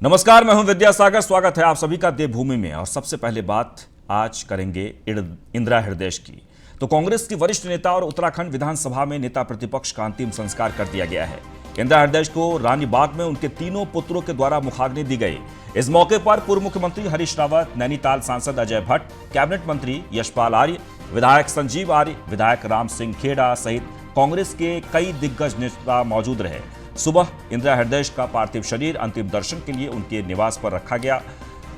नमस्कार, मैं हूं विद्यासागर। स्वागत है आप सभी का देवभूमि में। और सबसे पहले बात आज करेंगे इंदिरा हृदय की। तो कांग्रेस की वरिष्ठ नेता और उत्तराखंड विधानसभा में नेता प्रतिपक्ष का अंतिम संस्कार कर दिया गया है। इंदिरा हृदय को रानी बाग में उनके तीनों पुत्रों के द्वारा मुखाग्नि दी गई। इस मौके पर पूर्व मुख्यमंत्री हरीश रावत, नैनीताल सांसद अजय भट्ट, कैबिनेट मंत्री यशपाल आर्य, विधायक संजीव आर्य, विधायक राम सिंह खेड़ा सहित कांग्रेस के कई दिग्गज नेता मौजूद रहे। सुबह इंदिरा हृदय का पार्थिव शरीर अंतिम दर्शन के लिए उनके निवास पर रखा गया।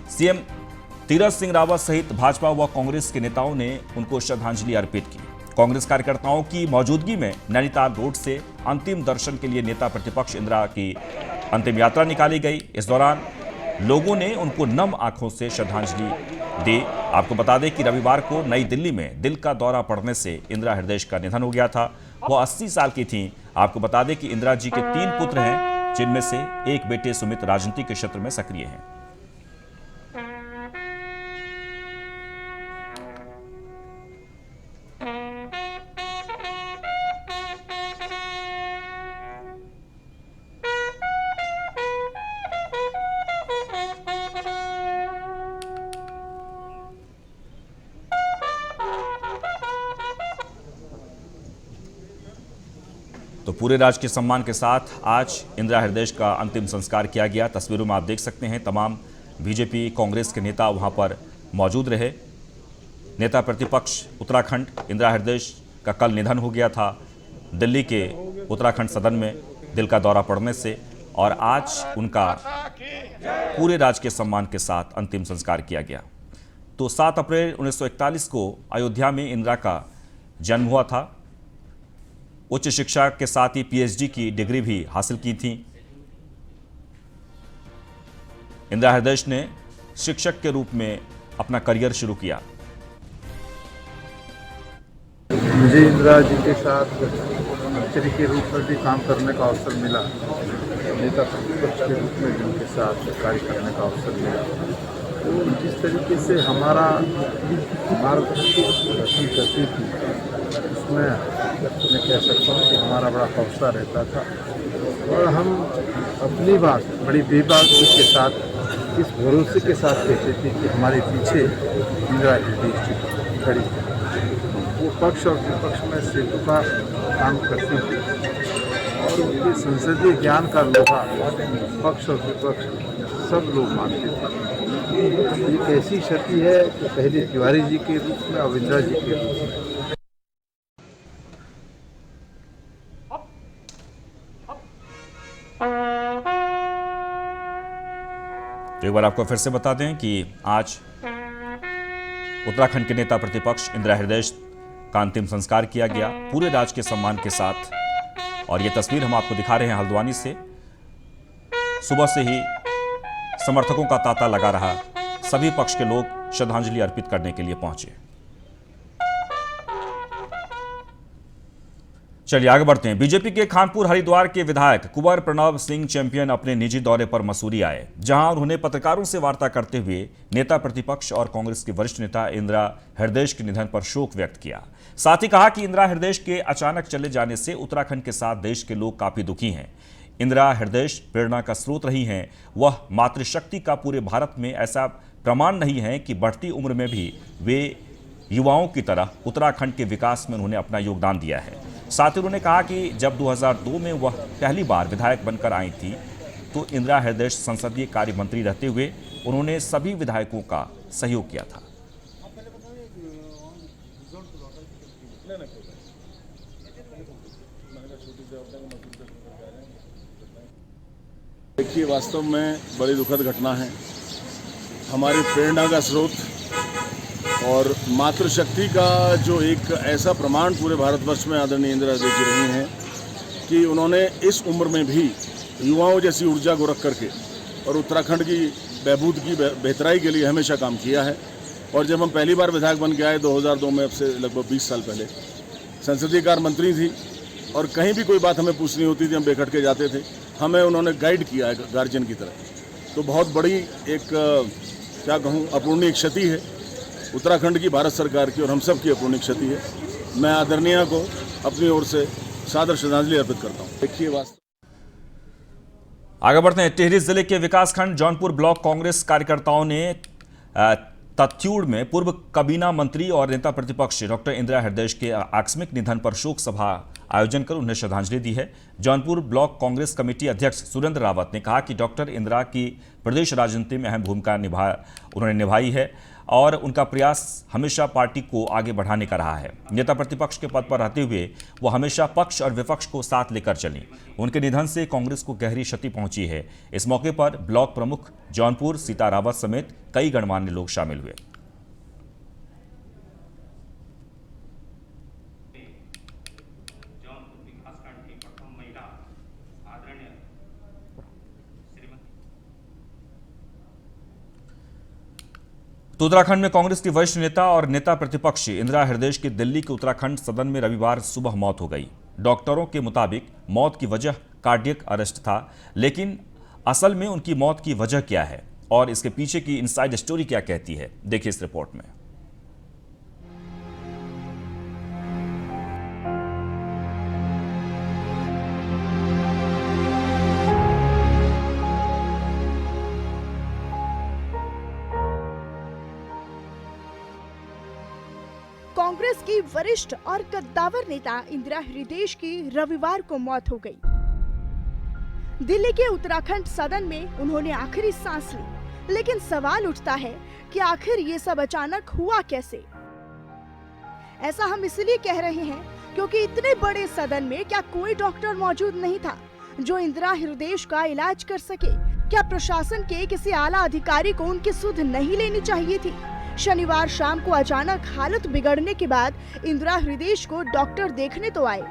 सीएम तीरथ सिंह रावत सहित भाजपा व कांग्रेस के नेताओं ने उनको श्रद्धांजलि अर्पित की। कांग्रेस कार्यकर्ताओं की मौजूदगी में नैनीताल रोड से अंतिम दर्शन के लिए नेता प्रतिपक्ष इंदिरा की अंतिम यात्रा निकाली गई। इस दौरान लोगों ने उनको नम आंखों से श्रद्धांजलि दी। आपको बता दें कि रविवार को नई दिल्ली में दिल का दौरा पड़ने से इंदिरा हृदय का निधन हो गया था। वो 80 साल की थीं। आपको बता दें कि इंदिरा जी के 3 पुत्र हैं, जिनमें से एक बेटे सुमित राजनीति के क्षेत्र में सक्रिय हैं। तो पूरे राजकीय सम्मान के साथ आज इंदिरा हृदय का अंतिम संस्कार किया गया। तस्वीरों में आप देख सकते हैं तमाम बीजेपी कांग्रेस के नेता वहां पर मौजूद रहे। नेता प्रतिपक्ष उत्तराखंड इंदिरा हृदय का कल निधन हो गया था दिल्ली के उत्तराखंड सदन में दिल का दौरा पड़ने से, और आज उनका पूरे राजकीय सम्मान के साथ अंतिम संस्कार किया गया। तो 7 अप्रैल 1941 को अयोध्या में इंदिरा का जन्म हुआ था। उच्च शिक्षा के साथ ही पीएचडी की डिग्री भी हासिल की थी। इंदिरा हृदय ने शिक्षक के रूप में अपना करियर शुरू किया। मुझे इंदिरा जी के साथ मंत्री के रूप में भी काम करने का अवसर मिला, नेता प्रतिपक्ष के रूप में भी उनके साथ कार्य करने का अवसर मिला। तो जिस तरीके से हमारा मार्गदर्शन करती थी, उसमें मैं कह सकता हूँ कि हमारा बड़ा हौसला रहता था, और हम अपनी बात बड़ी बेबाकी के साथ, इस भरोसे के साथ कहते थे कि हमारे पीछे इंदिरा हृदय खड़ी है। वो पक्ष और विपक्ष में सेतु का काम करती थी, और उनके संसदीय ज्ञान का लोहा पक्ष और विपक्ष सब लोग मानते थे। एक ऐसी क्षति है कि पहले तिवारी जी के रूप में और इंदिरा जी के रूप में। तो एक बार आपको फिर से बता दें कि आज उत्तराखंड के नेता प्रतिपक्ष इंदिरा हृदय का अंतिम संस्कार किया गया पूरे राजकीय सम्मान के साथ। और ये तस्वीर हम आपको दिखा रहे हैं हल्द्वानी से। सुबह से ही समर्थकों का तांता लगा रहा। सभी पक्ष के लोग श्रद्धांजलि अर्पित करने के लिए पहुंचे। चलिए आगे बढ़ते हैं। बीजेपी के खानपुर हरिद्वार के विधायक कुंवर प्रणव सिंह चैंपियन अपने निजी दौरे पर मसूरी आए, जहां उन्होंने पत्रकारों से वार्ता करते हुए नेता प्रतिपक्ष और कांग्रेस के वरिष्ठ नेता इंदिरा हृदय के निधन पर शोक व्यक्त किया। साथ ही कहा कि इंदिरा हृदय के अचानक चले जाने से उत्तराखंड के साथ देश के लोग काफी दुखी हैं। इंदिरा हृदय प्रेरणा का स्रोत रही हैं। वह मातृशक्ति का पूरे भारत में ऐसा प्रमाण नहीं है कि बढ़ती उम्र में भी वे युवाओं की तरह उत्तराखंड के विकास में उन्होंने अपना योगदान दिया है। साथ ही उन्होंने कहा कि जब 2002 में वह पहली बार विधायक बनकर आई थी, तो इंदिरा हृदय संसदीय कार्य मंत्री रहते हुए उन्होंने सभी विधायकों का सहयोग किया था। देखिए, वास्तव में बड़ी दुखद घटना है। हमारी प्रेरणा का स्रोत और मातृशक्ति का जो एक ऐसा प्रमाण पूरे भारतवर्ष में आदरणीय इंदिरा हृदय जी रही हैं कि उन्होंने इस उम्र में भी युवाओं जैसी ऊर्जा को रख करके और उत्तराखंड की बहबूद की बेहतराई के लिए हमेशा काम किया है। और जब हम पहली बार विधायक बन के आए 2002 में, अब से लगभग 20 साल पहले, संसदीय कार्य मंत्री थी, और कहीं भी कोई बात हमें पूछनी होती थी, हम बेखट के जाते थे। हमें उन्होंने गाइड किया है गार्जियन की तरह। तो बहुत बड़ी एक क्या कहूँ अपूर्णीय क्षति है उत्तराखंड की, भारत सरकार की और हम सब की अपूर्णीय क्षति है। मैं आदरणीय को अपनी ओर से सादर श्रद्धांजलि अर्पित करता हूँ। देखिए, वास्तव आगे बढ़ते हैं। टिहरी जिले के विकासखंड जौनपुर ब्लॉक कांग्रेस कार्यकर्ताओं ने तत्यूड़ में पूर्व काबीना मंत्री और नेता प्रतिपक्ष डॉक्टर इंदिरा हृदयेश के आकस्मिक निधन पर शोक सभा आयोजन कर उन्हें श्रद्धांजलि दी है। जौनपुर ब्लॉक कांग्रेस कमेटी अध्यक्ष सुरेंद्र रावत ने कहा कि डॉक्टर इंदिरा की प्रदेश राजनीति में अहम भूमिका उन्होंने निभाई है और उनका प्रयास हमेशा पार्टी को आगे बढ़ाने का रहा है। नेता प्रतिपक्ष के पद पर रहते हुए वो हमेशा पक्ष और विपक्ष को साथ लेकर चली। उनके निधन से कांग्रेस को गहरी क्षति पहुंची है। इस मौके पर ब्लॉक प्रमुख जौनपुर सीता रावत समेत कई गणमान्य लोग शामिल हुए। तो उत्तराखंड में कांग्रेस की वरिष्ठ नेता और नेता प्रतिपक्ष इंदिरा हृदयेश की दिल्ली के उत्तराखंड सदन में रविवार सुबह मौत हो गई। डॉक्टरों के मुताबिक मौत की वजह कार्डियक अरेस्ट था, लेकिन असल में उनकी मौत की वजह क्या है और इसके पीछे की इनसाइड स्टोरी क्या कहती है, देखिए इस रिपोर्ट में। कांग्रेस की वरिष्ठ और कद्दावर नेता इंदिरा हृदयेश की रविवार को मौत हो गई। दिल्ली के उत्तराखंड सदन में उन्होंने आखिरी सांस ली, लेकिन सवाल उठता है कि आखिर ये सब अचानक हुआ कैसे। ऐसा हम इसलिए कह रहे हैं क्योंकि इतने बड़े सदन में क्या कोई डॉक्टर मौजूद नहीं था जो इंदिरा हृदयेश का इलाज कर सके? क्या प्रशासन के किसी आला अधिकारी को उनकी सुध नहीं लेनी चाहिए थी? शनिवार शाम को अचानक हालत बिगड़ने के बाद इंदिरा हृदयेश को डॉक्टर देखने तो आए,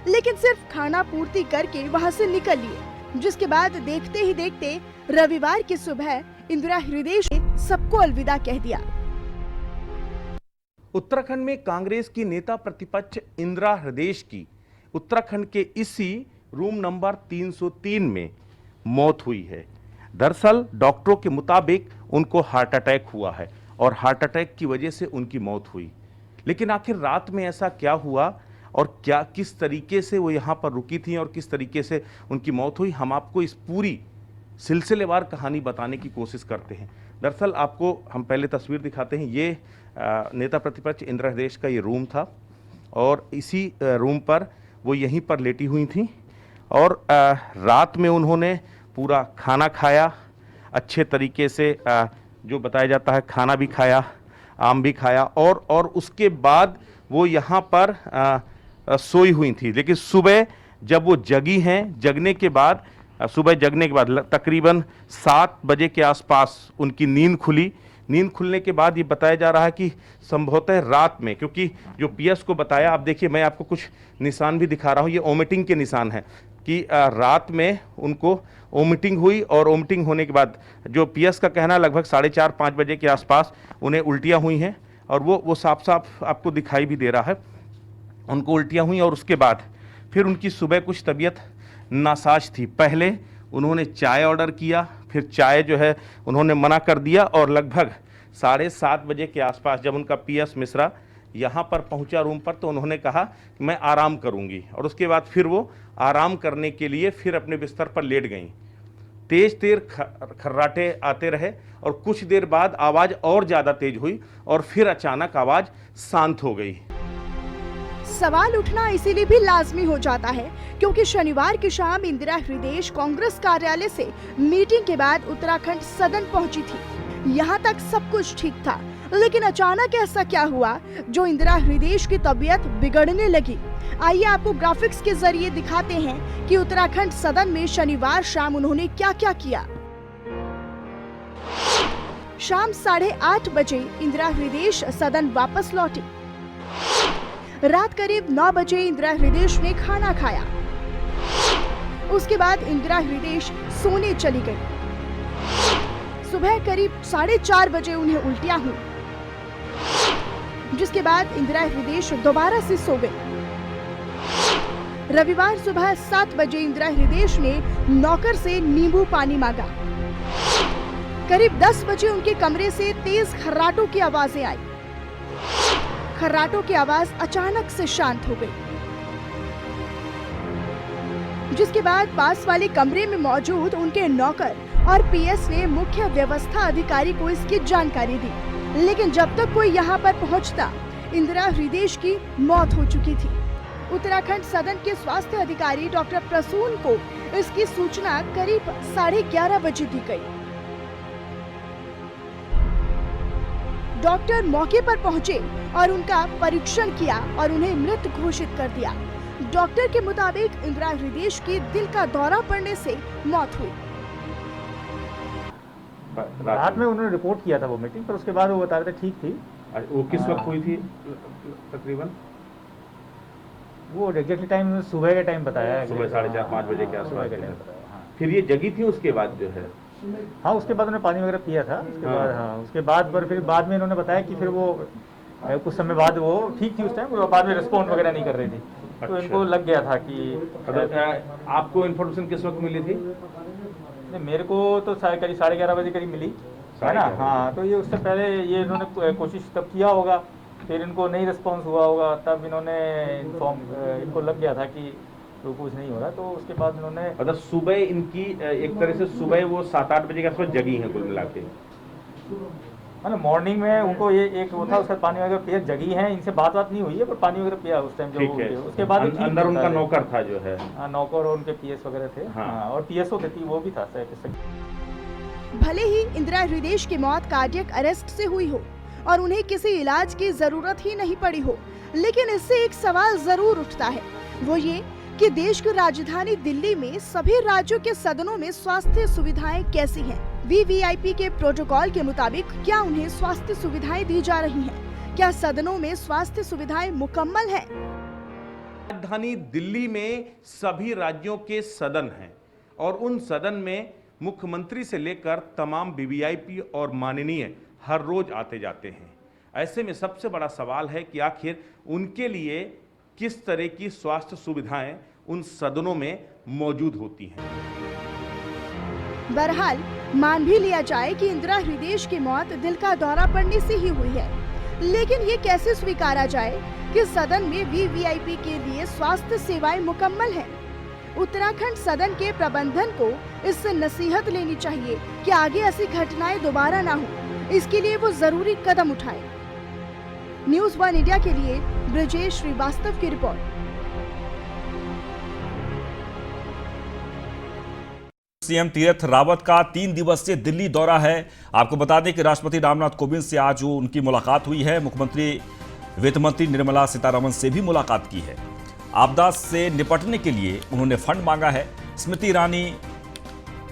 लेकिन सिर्फ खाना पूर्ति करके वहां से निकल लिए, जिसके बाद देखते ही देखते रविवार की सुबह इंदिरा हृदयेश ने सबको अलविदा कह दिया। उत्तराखंड में कांग्रेस की नेता प्रतिपक्ष इंदिरा हृदयेश की उत्तराखंड के इसी रूम नंबर 303 में मौत हुई है। दरअसल डॉक्टरों के मुताबिक उनको हार्ट अटैक हुआ है और हार्ट अटैक की वजह से उनकी मौत हुई। लेकिन आखिर रात में ऐसा क्या हुआ और क्या किस तरीके से वो यहाँ पर रुकी थी और किस तरीके से उनकी मौत हुई, हम आपको इस पूरी सिलसिलेवार कहानी बताने की कोशिश करते हैं। दरअसल आपको हम पहले तस्वीर दिखाते हैं। ये नेता प्रतिपक्ष इंदिरा हृदयेश का ये रूम था और इसी रूम पर वो यहीं पर लेटी हुई थी और रात में उन्होंने पूरा खाना खाया, अच्छे तरीके से जो बताया जाता है खाना भी खाया, आम भी खाया और उसके बाद वो यहाँ पर सोई हुई थी। लेकिन सुबह जब वो जगी हैं, जगने के बाद तकरीबन 7 बजे के आसपास उनकी नींद खुली। नींद खुलने के बाद ये बताया जा रहा है कि संभवतः रात में, क्योंकि जो पीएस को बताया, आप देखिए मैं आपको कुछ निशान भी दिखा रहा हूँ, ये वोमिटिंग के निशान हैं कि रात में उनको वोमिटिंग हुई और वोमिटिंग होने के बाद जो पीएस का कहना लगभग 4:30-5 बजे के आसपास उन्हें उल्टियाँ हुई हैं और वो साफ साफ आपको दिखाई भी दे रहा है, उनको उल्टियाँ हुई। और उसके बाद फिर उनकी सुबह कुछ तबीयत नासाज थी। पहले उन्होंने चाय ऑर्डर किया, फिर चाय जो है उन्होंने मना कर दिया और लगभग 7:30 बजे के आसपास जब उनका पीएस मिश्रा यहाँ पर पहुँचा रूम पर तो उन्होंने कहा कि मैं आराम करूँगी और उसके बाद फिर वो आराम करने के लिए फिर अपने बिस्तर पर लेट गईं। तेज खर्राटे आते रहे और कुछ देर बाद आवाज़ और ज़्यादा तेज हुई और फिर अचानक आवाज़ शांत हो गई। सवाल उठना इसीलिए भी लाजमी हो जाता है क्योंकि शनिवार की शाम इंदिरा हृदयेश कांग्रेस कार्यालय से मीटिंग के बाद उत्तराखंड सदन पहुंची थी। यहाँ तक सब कुछ ठीक था, लेकिन अचानक ऐसा क्या हुआ जो इंदिरा हृदयेश की तबीयत बिगड़ने लगी। आइए आपको ग्राफिक्स के जरिए दिखाते हैं कि उत्तराखंड सदन में शनिवार शाम उन्होंने क्या क्या किया। शाम 8:30 बजे इंदिरा हृदयेश सदन वापस लौटी। रात करीब 9 बजे इंदिरा हृदयेश ने खाना खाया। उसके बाद इंदिरा हृदयेश सोने चली गई। सुबह करीब 4:30 बजे उन्हें उल्टियां हुई, जिसके बाद इंदिरा हृदयेश दोबारा से सो गई। रविवार सुबह 7 बजे इंदिरा हृदयेश ने नौकर से नींबू पानी मांगा। करीब 10 बजे उनके कमरे से तेज खर्राटों की आवाजें आई। खर्राटों की आवाज अचानक से शांत हो गई। जिसके बाद पास वाले कमरे में मौजूद उनके नौकर और पीएस ने मुख्य व्यवस्था अधिकारी को इसकी जानकारी दी। लेकिन जब तक कोई यहाँ पर पहुँचता, इंदिरा हृदयेश की मौत हो चुकी थी। उत्तराखंड सदन के स्वास्थ्य अधिकारी डॉक्टर प्रसून को इसकी सूचना करीब 11:30 बजे दी गई। डॉक्टर मौके पर पहुंचे और उनका परीक्षण किया और उन्हें मृत घोषित कर दिया। डॉक्टर के मुताबिक इंदिरा हृदयेश की दिल का दौरा पड़ने से मौत हुई। रात में उन्होंने रिपोर्ट किया था वो मीटिंग, पर उसके बाद वो बता रहे थे ठीक थी। वो किस वक्त हुई थी तकरीबन? वो एग्जैक्टली टाइम सुबह के टाइम बताया है, सुबह 4:30-5 बजे के आसपास के जो टाइम है। बताया। हाँ। फिर ये जगी थी उसके बाद जो है? हाँ, उसके बाद उन्होंने पानी वगैरह पिया था। उसके हाँ। बाद हाँ, उसके बाद पर फिर बाद में इन्होंने बताया कि फिर वो कुछ समय बाद वो ठीक थी उस टाइम, वो बाद में रिस्पॉन्ड वगैरह नहीं कर रही थी। तो अच्छा। इनको लग गया था कि आपको इन्फॉर्मेशन किस वक्त मिली थी? नहीं, मेरे को तो करीब 11:30 बजे करीब मिली है ना। हाँ, तो ये उससे पहले ये इन्होंने कोशिश तब किया होगा, फिर इनको नहीं रिस्पॉन्स हुआ होगा, तब इन्होंने इनको लग गया था कि तो कुछ नहीं हो रहा, तो उसके बाद इन्होंने मतलब सुबह इनकी एक तरह से सुबह वो 7-8 बजे के आसपास जगी हैं कुल मिला के। मतलब मॉर्निंग में उनको ये एक वो था, उसका पानी वगैरह पिया, जगी हैं, इनसे बात नहीं हुई है, पर पानी वगैरह पिया उस टाइम जो ठीक है। उसके बाद ठीक अंदर उनका होता है। नौकर था जो है। हाँ, नौकर और उनके पीएस वगैरह थे। हाँ। हाँ, और पीएसओ थी, वो भी था। भले ही इंदिरा हृदयेश की मौत कार्डियक अरेस्ट से हुई हो और उन्हें किसी इलाज की जरूरत ही नहीं पड़ी हो, लेकिन इससे एक सवाल जरूर उठता है, वो ये कि देश की राजधानी दिल्ली में सभी राज्यों के सदनों में स्वास्थ्य सुविधाएं कैसी हैं? वीवीआईपी के प्रोटोकॉल के मुताबिक क्या उन्हें स्वास्थ्य सुविधाएं दी जा रही हैं? क्या सदनों में स्वास्थ्य सुविधाएं मुकम्मल हैं? राजधानी दिल्ली में सभी राज्यों के सदन हैं और उन सदन में मुख्यमंत्री से लेकर तमाम वीवीआईपी और माननीय हर रोज आते जाते हैं। ऐसे में सबसे बड़ा सवाल है कि आखिर उनके लिए किस तरह की स्वास्थ्य सुविधाएं उन सदनों में मौजूद होती हैं। बहरहाल मान भी लिया जाए कि इंदिरा हृदयेश की मौत दिल का दौरा पड़ने से ही हुई है, लेकिन ये कैसे स्वीकारा जाए कि सदन में वीवीआईपी के लिए स्वास्थ्य सेवाएं मुकम्मल हैं? उत्तराखंड सदन के प्रबंधन को इससे नसीहत लेनी चाहिए कि आगे ऐसी घटनाएं दोबारा ना हो। इसके लिए वो जरूरी कदम उठाए। न्यूज़ 1 इंडिया के लिए ब्रजेश श्रीवास्तव की रिपोर्ट। सीएम तीरथ रावत का 3 दिवसीय दिल्ली दौरा है। आपको बता दें कि राष्ट्रपति रामनाथ कोविंद से आज उनकी मुलाकात हुई है। मुख्यमंत्री वित्त मंत्री निर्मला सीतारमण से भी मुलाकात की है। आपदा से निपटने के लिए उन्होंने फंड मांगा है। स्मृति ईरानी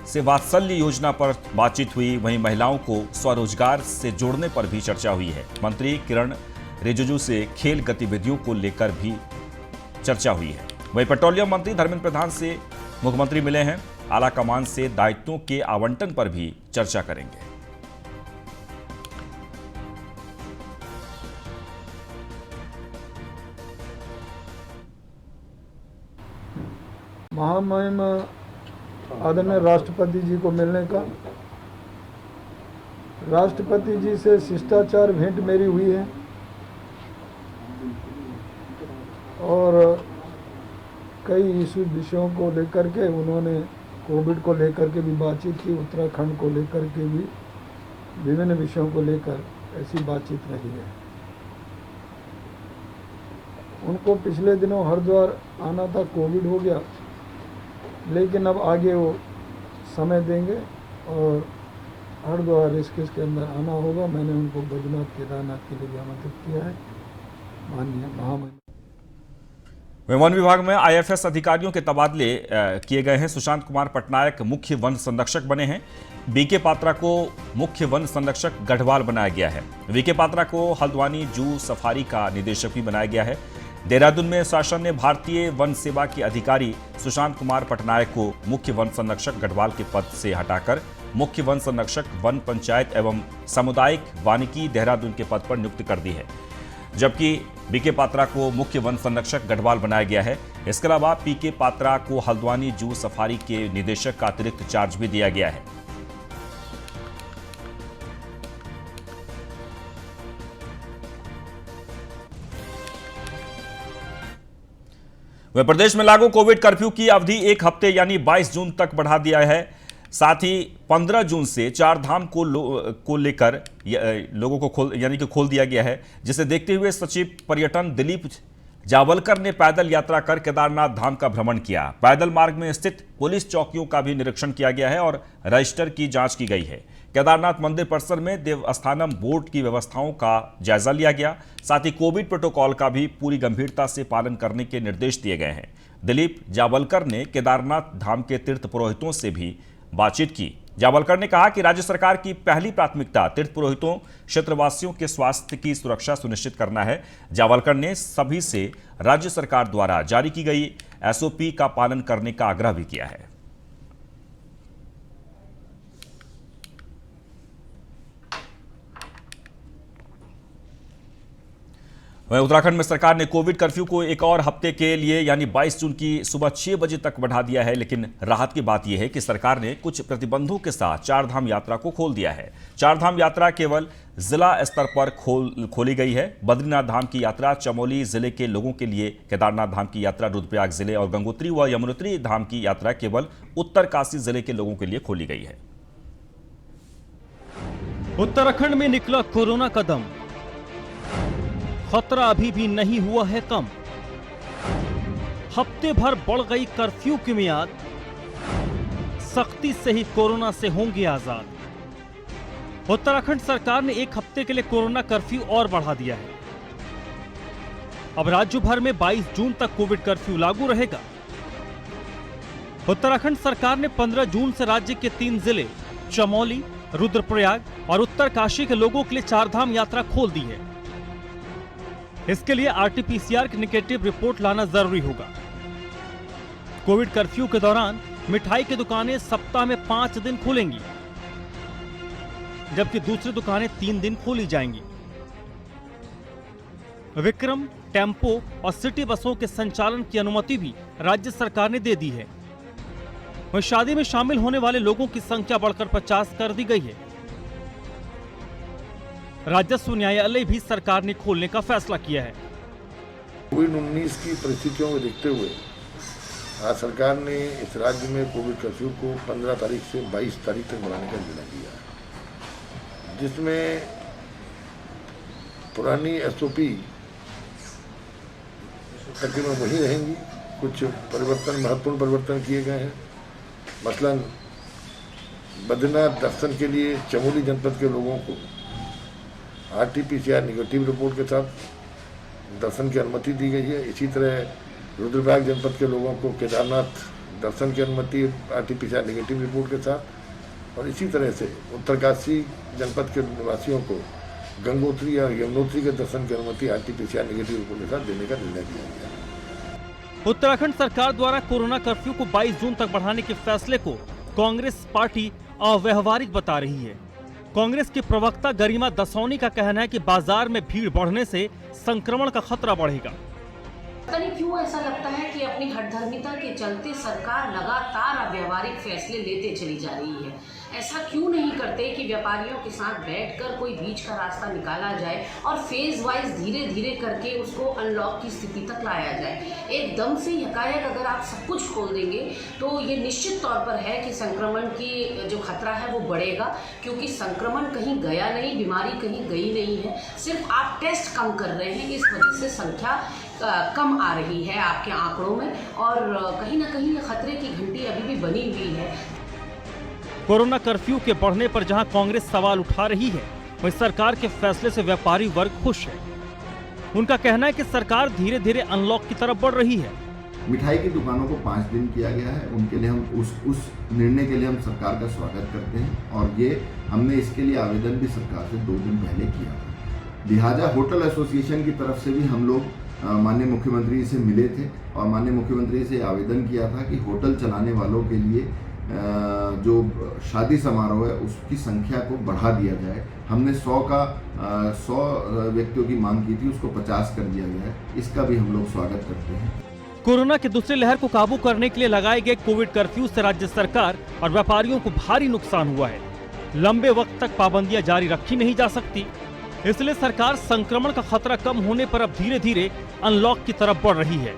से वात्सल्य योजना पर बातचीत हुई। वहीं महिलाओं को स्वरोजगार से जोड़ने पर भी चर्चा हुई है। मंत्री किरण रिजिजू से खेल गतिविधियों को लेकर भी चर्चा हुई है। वहीं पेट्रोलियम मंत्री धर्मेंद्र प्रधान से मुख्यमंत्री मिले हैं। आला कमान से दायित्वों के आवंटन पर भी चर्चा करेंगे। महामहिम आदरणीय राष्ट्रपति जी को मिलने का, राष्ट्रपति जी से शिष्टाचार भेंट मेरी हुई है और कई विषयों को लेकर के उन्होंने कोविड को लेकर के भी बातचीत की, उत्तराखंड को लेकर के भी विभिन्न विषयों को लेकर ऐसी बातचीत रही है। उनको पिछले दिनों हरिद्वार आना था, कोविड हो गया, लेकिन अब आगे वो समय देंगे और हरिद्वार ऋषिकेश के अंदर आना होगा। मैंने उनको बद्रीनाथ केदारनाथ के लिए भी आमंत्रित किया है। माननीय महामहिम वन विभाग में आईएफएस अधिकारियों के तबादले किए गए हैं। सुशांत कुमार पटनायक मुख्य वन संरक्षक बने हैं। बीके पात्रा को मुख्य वन संरक्षक गढ़वाल बनाया गया है। वीके पात्रा को हल्द्वानी जू सफारी का निदेशक भी बनाया गया है। देहरादून में शासन ने भारतीय वन सेवा के अधिकारी सुशांत कुमार पटनायक को मुख्य वन संरक्षक गढ़वाल के पद से हटाकर मुख्य वन संरक्षक वन पंचायत एवं सामुदायिक वानिकी देहरादून के पद पर नियुक्त कर दी है, जबकि बीके पात्रा को मुख्य वन संरक्षक गढ़वाल बनाया गया है। इसके अलावा पीके पात्रा को हल्द्वानी जू सफारी के निदेशक का अतिरिक्त चार्ज भी दिया गया है। वह प्रदेश में लागू कोविड कर्फ्यू की अवधि 1 हफ्ते यानी 22 जून तक बढ़ा दिया है। साथ ही 15 जून से चार धाम को लेकर लोगों को खोल दिया गया है, जिसे देखते हुए सचिव पर्यटन दिलीप जावलकर ने पैदल यात्रा कर केदारनाथ धाम का भ्रमण किया। पैदल मार्ग में स्थित पुलिस चौकियों का भी निरीक्षण किया गया है और रजिस्टर की जांच की गई है। केदारनाथ मंदिर परिसर में देवस्थानम बोर्ड की व्यवस्थाओं का जायजा लिया गया। साथ ही कोविड प्रोटोकॉल का भी पूरी गंभीरता से पालन करने के निर्देश दिए गए हैं। दिलीप जावलकर ने केदारनाथ धाम के तीर्थ पुरोहितों से भी बातचीत की। जावलकर ने कहा कि राज्य सरकार की पहली प्राथमिकता तीर्थ पुरोहितों, क्षेत्रवासियों के स्वास्थ्य की सुरक्षा सुनिश्चित करना है। जावलकर ने सभी से राज्य सरकार द्वारा जारी की गई एसओपी का पालन करने का आग्रह भी किया है। वहीं उत्तराखंड में सरकार ने कोविड कर्फ्यू को एक और हफ्ते के लिए यानी 22 जून की सुबह 6 बजे तक बढ़ा दिया है। लेकिन राहत की बात यह है कि सरकार ने कुछ प्रतिबंधों के साथ चारधाम यात्रा को खोल दिया है। चारधाम यात्रा केवल जिला स्तर पर खोली गई है। बद्रीनाथ धाम की यात्रा चमोली जिले के लोगों के लिए, केदारनाथ धाम की यात्रा रुद्रप्रयाग जिले और गंगोत्री व यमुनोत्री धाम की यात्रा केवल उत्तरकाशी जिले के लोगों के लिए खोली गई है। उत्तराखंड में निकला कोरोना का दम, खतरा अभी भी नहीं हुआ है कम। हफ्ते भर बढ़ गई कर्फ्यू की मियाद, सख्ती से ही कोरोना से होंगे आजाद। उत्तराखंड सरकार ने एक हफ्ते के लिए कोरोना कर्फ्यू और बढ़ा दिया है। अब राज्य भर में 22 जून तक कोविड कर्फ्यू लागू रहेगा। उत्तराखंड सरकार ने 15 जून से राज्य के 3 जिले चमोली, रुद्रप्रयाग और उत्तरकाशी के लोगों के लिए चारधाम यात्रा खोल दी है। इसके लिए आरटीपीसीआर की नेगेटिव रिपोर्ट लाना जरूरी होगा। कोविड कर्फ्यू के दौरान मिठाई की दुकानें सप्ताह में 5 दिन खुलेंगी, जबकि दूसरी दुकानें 3 दिन खोली जाएंगी। विक्रम, टेम्पो और सिटी बसों के संचालन की अनुमति भी राज्य सरकार ने दे दी है। वहीं शादी में शामिल होने वाले लोगों की संख्या बढ़कर 50 कर दी गई है। राजस्व न्यायालय भी सरकार ने खोलने का फैसला किया है। कोविड-19 की परिस्थितियों को देखते हुए आज सरकार ने इस राज्य में कोविड कर्फ्यू को 15 तारीख से 22 तारीख तक बढ़ाने का निर्णय लिया है, जिसमें पुरानी एसओपी तकरीबन वही रहेंगी। कुछ परिवर्तन, महत्वपूर्ण परिवर्तन किए गए हैं। मसलन बद्रीनाथ दर्शन के लिए चमोली जनपद के लोगों को आरटीपीसीआर नेगेटिव रिपोर्ट के साथ दर्शन की अनुमति दी गई है। इसी तरह रुद्रप्रयाग जनपद के लोगों को केदारनाथ दर्शन की अनुमति आरटीपीसीआर नेगेटिव रिपोर्ट के साथ, और इसी तरह से उत्तरकाशी जनपद के निवासियों को गंगोत्री या यमुनोत्री के दर्शन की अनुमति आरटीपीसीआर नेगेटिव रिपोर्ट के साथ देने का निर्णय लिया गया। उत्तराखंड सरकार द्वारा कोरोना कर्फ्यू को 22 जून तक बढ़ाने के फैसले को कांग्रेस पार्टी अव्यावहारिक बता रही है। कांग्रेस के प्रवक्ता गरिमा दसौनी का कहना है कि बाजार में भीड़ बढ़ने से संक्रमण का खतरा बढ़ेगा। पता नहीं क्यों ऐसा लगता है कि अपनी हठधर्मिता के चलते सरकार लगातार अव्यावहारिक फैसले लेते चली जा रही है। ऐसा क्यों नहीं करते कि व्यापारियों के साथ बैठकर कोई बीच का रास्ता निकाला जाए और फेज वाइज धीरे धीरे करके उसको अनलॉक की स्थिति तक लाया जाए। एकदम से यकायक अगर आप सब कुछ खोल देंगे तो ये निश्चित तौर पर है कि संक्रमण की जो खतरा है वो बढ़ेगा, क्योंकि संक्रमण कहीं गया नहीं, बीमारी कहीं गई नहीं है, सिर्फ आप टेस्ट कम कर रहे हैं। इस वजह से संख्या कम आ रही है आपके आंकड़ों में, और कहीं ना कहीं खतरे की घंटी अभी भी बनी हुई है। कोरोना कर्फ्यू के बढ़ने पर जहां कांग्रेस सवाल उठा रही है, वहीं सरकार के फैसले से व्यापारी वर्ग खुश है। उनका कहना है कि सरकार धीरे धीरे अनलॉक की तरफ बढ़ रही है। मिठाई की दुकानों को 5 दिन किया गया है, उनके लिए हम उस निर्णय के लिए हम सरकार का स्वागत करते हैं, और ये हमने इसके लिए आवेदन भी सरकार से 2 दिन पहले किया था। लिहाजा होटल एसोसिएशन की तरफ से भी हम लोग माननीय मुख्यमंत्री से मिले थे और माननीय मुख्यमंत्री से आवेदन किया था कि होटल चलाने वालों के लिए जो शादी समारोह है उसकी संख्या को बढ़ा दिया जाए। हमने 100 व्यक्तियों की मांग की थी, उसको 50 कर दिया गया है। इसका भी हम लोग स्वागत करते हैं। कोरोना की दूसरी लहर को काबू करने के लिए लगाए गए कोविड कर्फ्यू से राज्य सरकार और व्यापारियों को भारी नुकसान हुआ है। लंबे वक्त तक पाबंदियां जारी रखी नहीं जा सकती, इसलिए सरकार संक्रमण का खतरा कम होने पर अब धीरे धीरे अनलॉक की तरफ बढ़ रही है।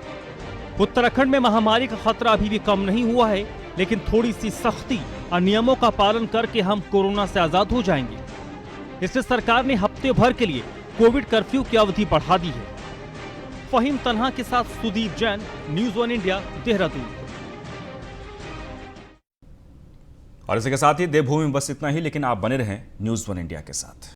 उत्तराखंड में महामारी का खतरा अभी भी कम नहीं हुआ है, लेकिन थोड़ी सी सख्ती और नियमों का पालन करके हम कोरोना से आजाद हो जाएंगे। इसलिए सरकार ने हफ्ते भर के लिए कोविड कर्फ्यू की अवधि बढ़ा दी है। फहीम तन्हा के साथ सुदीप जैन, न्यूज़ 1 इंडिया, देहरादून। और इसी के साथ ही देवभूमि में बस इतना ही, लेकिन आप बने रहें न्यूज़ 1 इंडिया के साथ।